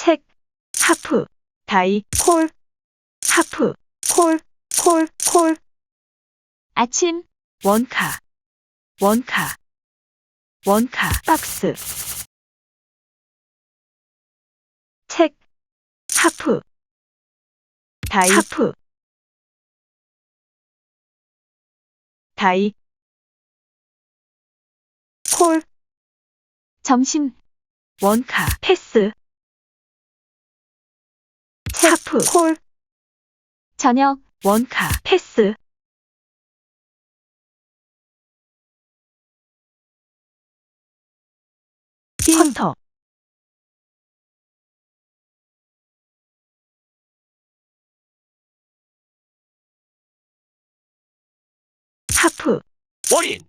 책, 하프, 다이, 콜, 하프, 콜, 콜, 콜. 아침, 원카, 원카, 원카, 박스. 책, 하프, 다이, 하프, 다이, 콜, 점심, 원카, 패스. 책, 하프, 콜, 저녁, 원카, 패스. 쿼터, 하프, 원인